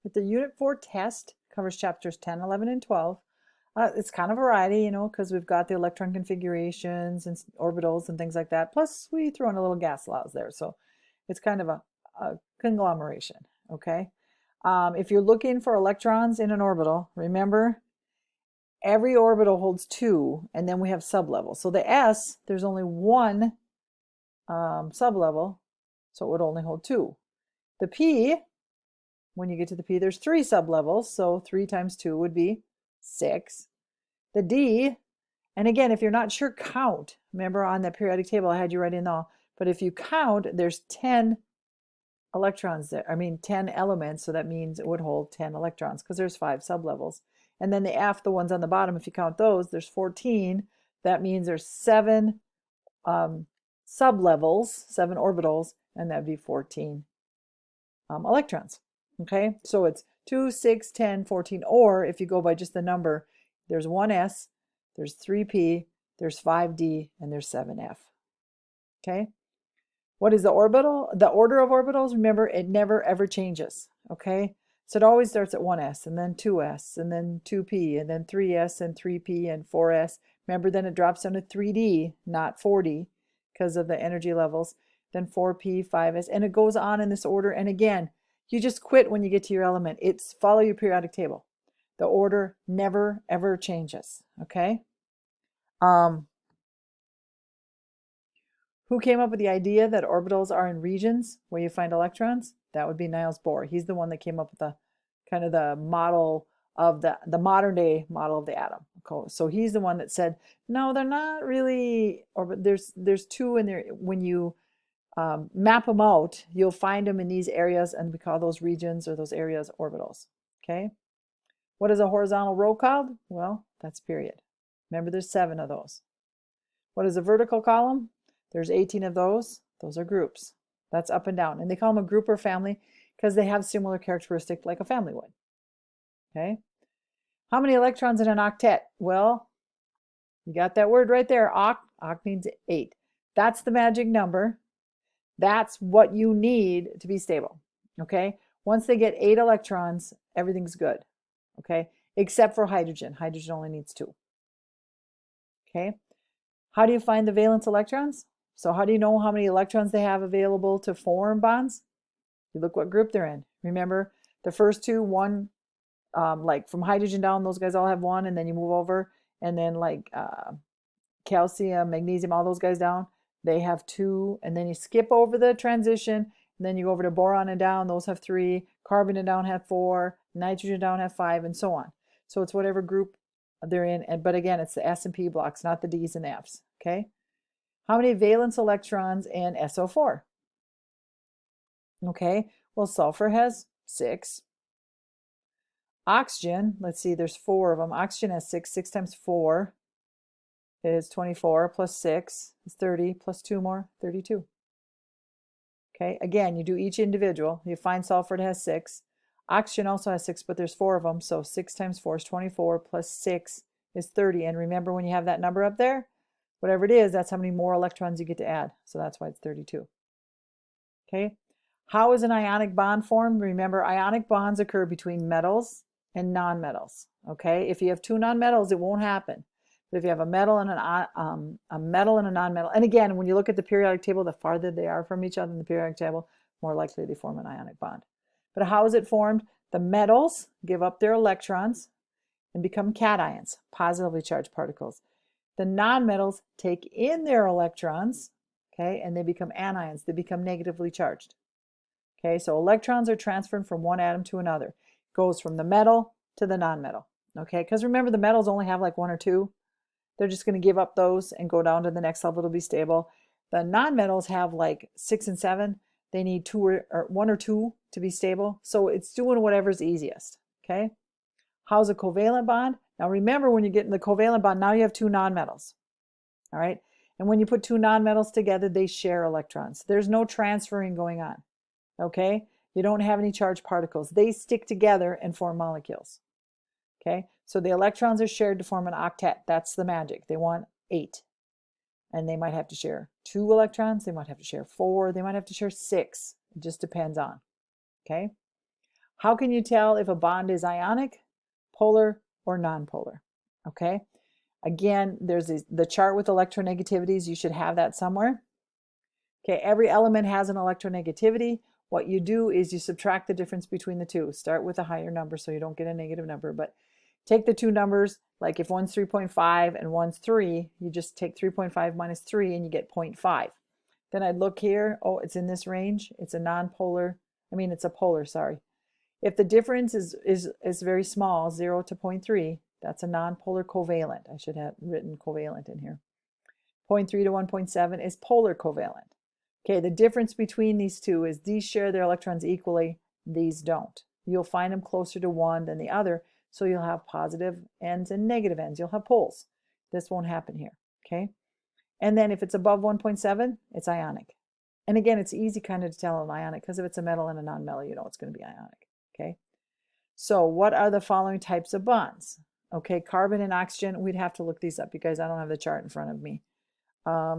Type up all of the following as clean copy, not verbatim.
But the Unit 4 test covers chapters 10, 11, and 12. It's kind of variety, you know, because we've got the electron configurations and orbitals and things like that. Plus, we throw in a little gas laws there. So it's kind of a conglomeration, okay? If you're looking for electrons in an orbital, remember, every orbital holds two, and then we have sublevels. So the S, there's only one sublevel, so it would only hold two. The P, when you get to the P, there's three sublevels, so 3 times 2 would be 6. The D, and again, if you're not sure, count. Remember on that periodic table, I had you write in all, but if you count, there's 10 electrons there, 10 elements, so that means it would hold 10 electrons because there's 5 sublevels. And then the F, the ones on the bottom, if you count those, there's 14. That means there's 7 sublevels, 7 orbitals, and that'd be 14 electrons. Okay, so it's 2, 6, 10, 14, or if you go by just the number, there's 1s, there's 3p, there's 5d, and there's 7f. Okay, what is the orbital? The order of orbitals, remember, it never ever changes. Okay, so it always starts at 1s, and then 2s, and then 2p, and then 3s, and 3p, and 4s. Remember, then it drops down to 3d, not 4d, because of the energy levels. Then 4p, 5s, and it goes on in this order. And again, you just quit when you get to your element. It's follow your periodic table. The order never ever changes. Okay. Who came up with the idea that orbitals are in regions where you find electrons? That would be Niels Bohr. He's the one that came up with the kind of the model of the modern day model of the atom. So he's the one that said, no, they're not really, or there's two in there. When you map them out, you'll find them in these areas, and we call those regions or those areas orbitals. Okay. What is a horizontal row called? Well, that's period. Remember, there's 7 of those. What is a vertical column? There's 18 of those. Those are groups. That's up and down. And they call them a group or family because they have similar characteristics like a family would. Okay. How many electrons in an octet? Well, you got that word right there. Oct. Oct means 8. That's the magic number. That's what you need to be stable. Okay. Once they get 8 electrons, everything's good. Okay. Except for hydrogen. Hydrogen only needs 2. Okay. How do you find the valence electrons? So how do you know how many electrons they have available to form bonds? You look what group they're in. Remember, the first two, one, like from hydrogen down, those guys all have 1, and then you move over, and then like calcium, magnesium, all those guys down, they have 2, and then you skip over the transition, and then you go over to boron and down, those have 3, carbon and down have 4, nitrogen down have 5, and so on. So it's whatever group they're in, but again, it's the S and P blocks, not the D's and F's. Okay. How many valence electrons in SO4? Okay, well, sulfur has 6. Oxygen, let's see, there's 4 of them. Oxygen has 6. 6 times 4 is 24, plus 6 is 30, plus 2 more, 32. Okay, again, you do each individual. You find sulfur, it has 6. Oxygen also has 6, but there's 4 of them, so 6 times 4 is 24, plus 6 is 30. And remember, when you have that number up there, whatever it is, that's how many more electrons you get to add. So that's why it's 32. Okay. How is an ionic bond formed? Remember, ionic bonds occur between metals and nonmetals. Okay. If you have 2 nonmetals, it won't happen. But if you have a metal and a metal and a nonmetal, and again, when you look at the periodic table, the farther they are from each other in the periodic table, more likely they form an ionic bond. But how is it formed? The metals give up their electrons and become cations, positively charged particles. The nonmetals take in their electrons, okay, and they become anions. They become negatively charged. Okay, so electrons are transferred from one atom to another. It goes from the metal to the nonmetal. Okay, because remember, the metals only have like 1 or 2. They're just going to give up those and go down to the next level to be stable. The nonmetals have like 6 and 7. They need 2 or 1 or 2 to be stable. So it's doing whatever's easiest. Okay, how's a covalent bond? Now remember, when you get in the covalent bond, now you have 2 nonmetals. All right. And when you put 2 nonmetals together, they share electrons. There's no transferring going on. Okay. You don't have any charged particles. They stick together and form molecules. Okay. So the electrons are shared to form an octet. That's the magic. They want 8. And they might have to share 2 electrons. They might have to share 4. They might have to share 6. It just depends on. Okay. How can you tell if a bond is ionic, polar, or nonpolar? Okay. Again, there's the chart with electronegativities. You should have that somewhere. Okay, every element has an electronegativity. What you do is you subtract the difference between the two. Start with a higher number so you don't get a negative number, but take the two numbers, like if one's 3.5 and one's 3, you just take 3.5 minus 3 and you get 0.5. Then I'd look here, oh, it's in this range. It's a nonpolar, it's a polar, sorry. If the difference is very small, 0 to 0.3, that's a nonpolar covalent. I should have written covalent in here. 0.3 to 1.7 is polar covalent. Okay, the difference between these two is these share their electrons equally, these don't. You'll find them closer to one than the other, so you'll have positive ends and negative ends. You'll have poles. This won't happen here, okay? And then if it's above 1.7, it's ionic. And again, it's easy kind of to tell an ionic because if it's a metal and a non-metal, you know it's going to be ionic, okay? So what are the following types of bonds? Okay, carbon and oxygen, we'd have to look these up because I don't have the chart in front of me. I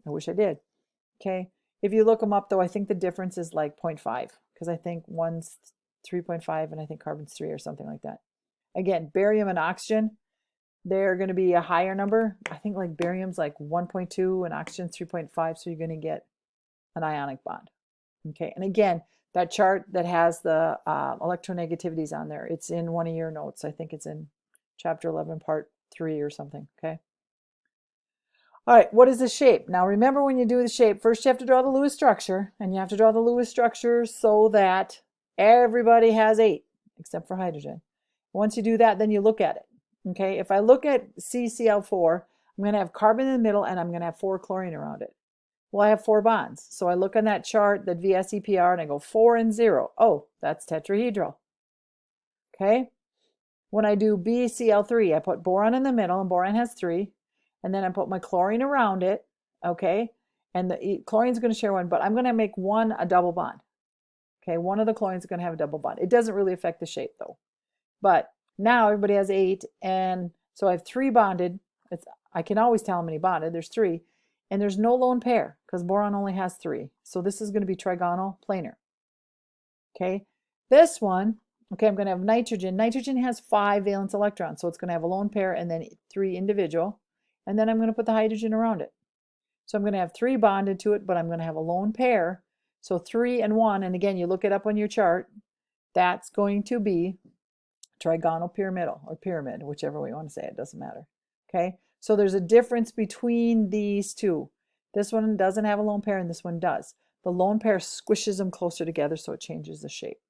wish I did, okay? If you look them up, though, I think the difference is like 0.5 because I think one's 3.5 and I think carbon's 3 or something like that. Again, barium and oxygen, they're going to be a higher number. I think like barium's like 1.2 and oxygen's 3.5, so you're going to get an ionic bond. Okay, and again, that chart that has the electronegativities on there, it's in one of your notes. I think it's in chapter 11, part 3 or something, okay? All right, what is the shape? Now remember when you do the shape, first you have to draw the Lewis structure, and you have to draw the Lewis structure so that everybody has 8, except for hydrogen. Once you do that, then you look at it. Okay, if I look at CCl4, I'm going to have carbon in the middle, and I'm going to have 4 chlorine around it. Well, I have 4 bonds. So I look on that chart, that VSEPR, and I go 4 and 0. Oh, that's tetrahedral. Okay, when I do BCl3, I put boron in the middle, and boron has 3. And then I put my chlorine around it, okay? And the chlorine's going to share one, but I'm going to make one a double bond. Okay, one of the chlorines is going to have a double bond. It doesn't really affect the shape, though. But now everybody has 8, and so I have 3 bonded. I can always tell how many bonded. There's 3. And there's no lone pair, because boron only has 3. So this is going to be trigonal planar. Okay, this one, okay, I'm going to have nitrogen. Nitrogen has 5 valence electrons, so it's going to have a lone pair and then 3 individual. And then I'm going to put the hydrogen around it. So I'm going to have 3 bonded to it, but I'm going to have a lone pair. So 3 and 1, and again, you look it up on your chart, that's going to be trigonal pyramidal, or pyramid, whichever way you want to say it, doesn't matter. Okay, so there's a difference between these two. This one doesn't have a lone pair, and this one does. The lone pair squishes them closer together, so it changes the shape.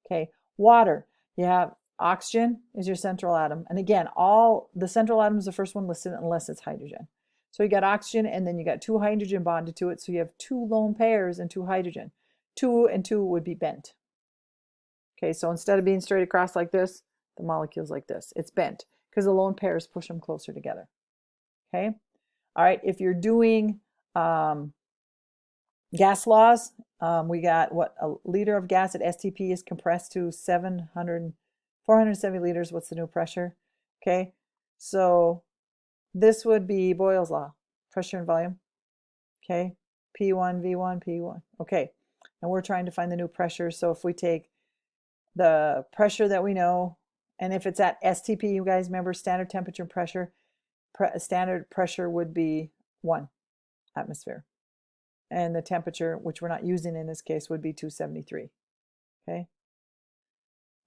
Okay, water, you have oxygen is your central atom. And again, all the central atom is the first one listed unless it's hydrogen. So you got oxygen and then you got 2 hydrogen bonded to it. So you have 2 lone pairs and 2 hydrogen. 2 and 2 would be bent. Okay, so instead of being straight across like this, the molecule's like this. It's bent because the lone pairs push them closer together. Okay, all right, if you're doing gas laws, we got what a liter of gas at STP is compressed to 470 liters. What's the new pressure? Okay, so this would be Boyle's law, pressure and volume. Okay, P1, V1, P1. Okay, and we're trying to find the new pressure. So if we take the pressure that we know, and if it's at STP, you guys remember standard temperature and pressure, standard pressure would be 1 atmosphere. And the temperature, which we're not using in this case, would be 273. Okay.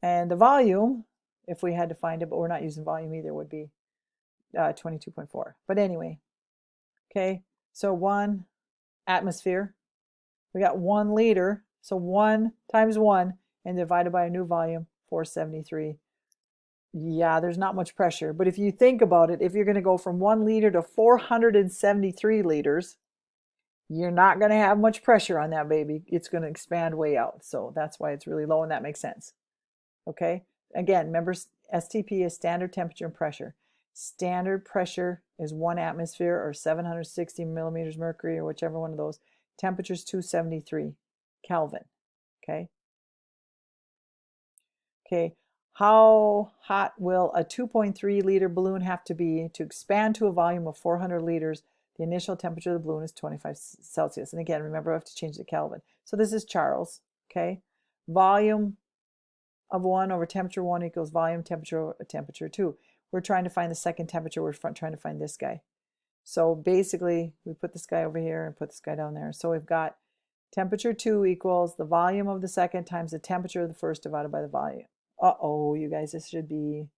And the volume, if we had to find it, but we're not using volume either, would be 22.4. But anyway, okay, so 1 atmosphere. We got 1 liter, so 1 times 1 and divided by a new volume, 473. Yeah, there's not much pressure. But if you think about it, if you're going to go from 1 liter to 473 liters, you're not going to have much pressure on that baby. It's going to expand way out. So that's why it's really low, and that makes sense. Okay. Again, remember STP is standard temperature and pressure. Standard pressure is 1 atmosphere or 760 millimeters mercury or whichever one of those. Temperature is 273 Kelvin. Okay. Okay. How hot will a 2.3 liter balloon have to be to expand to a volume of 400 liters? The initial temperature of the balloon is 25 Celsius. And again, remember, I have to change the Kelvin. So this is Charles, okay? Volume of 1 over temperature 1 equals volume temperature 2. We're trying to find the second temperature. We're trying to find this guy. So basically, we put this guy over here and put this guy down there. So we've got temperature 2 equals the volume of the second times the temperature of the first divided by the volume. Uh-oh, you guys, this should be,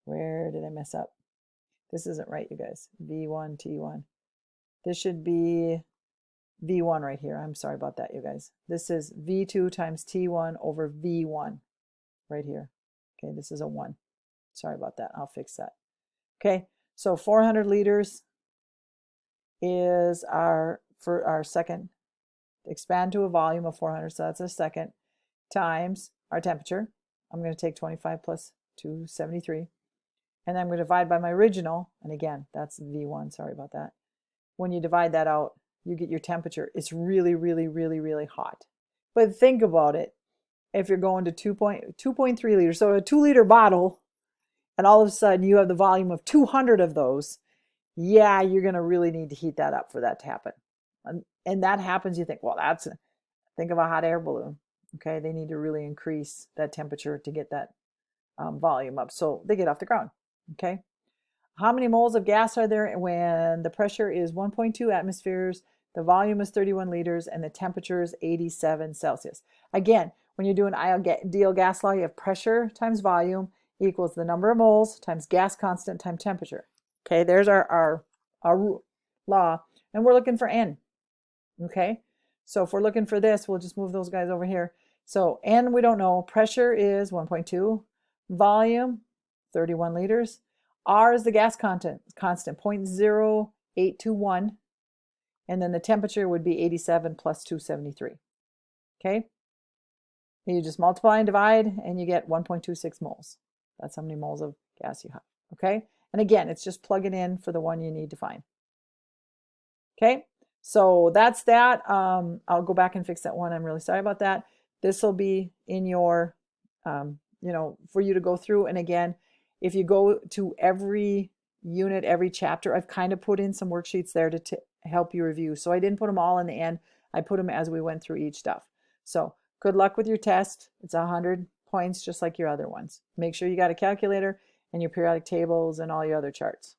where did I mess up? This isn't right, you guys. V1, T1. This should be V1 right here. I'm sorry about that, you guys. This is V2 times T1 over V1 right here. Okay, this is a 1. Sorry about that. I'll fix that. Okay, so 400 liters is our second. Expand to a volume of 400, so that's a second, times our temperature. I'm going to take 25 plus 273. And then I'm going to divide by my original. And again, that's V1. Sorry about that. When you divide that out, you get your temperature. It's really, really, really, really hot. But think about it. If you're going to 2.3 liters, so a 2-liter bottle, and all of a sudden you have the volume of 200 of those, yeah, you're going to really need to heat that up for that to happen. And that happens, you think, well, think of a hot air balloon. Okay, they need to really increase that temperature to get that volume up so they get off the ground. Okay, how many moles of gas are there when the pressure is 1.2 atmospheres, the volume is 31 liters, and the temperature is 87 Celsius? Again, when you're doing ideal gas law, you have pressure times volume equals the number of moles times gas constant times temperature. Okay, there's our law, and we're looking for N. Okay, so if we're looking for this, we'll just move those guys over here. So N, we don't know. Pressure is 1.2. Volume, 31 liters. R is the gas constant, 0.0821. And then the temperature would be 87 plus 273. Okay, and you just multiply and divide, and you get 1.26 moles. That's how many moles of gas you have. Okay, and again, it's just plug it in for the one you need to find. Okay, so that's that. I'll go back and fix that one. I'm really sorry about that. This will be in your, for you to go through. And again, if you go to every unit, every chapter, I've kind of put in some worksheets there to help you review. So I didn't put them all in the end. I put them as we went through each stuff. So good luck with your test. It's 100 points, just like your other ones. Make sure you got a calculator and your periodic tables and all your other charts.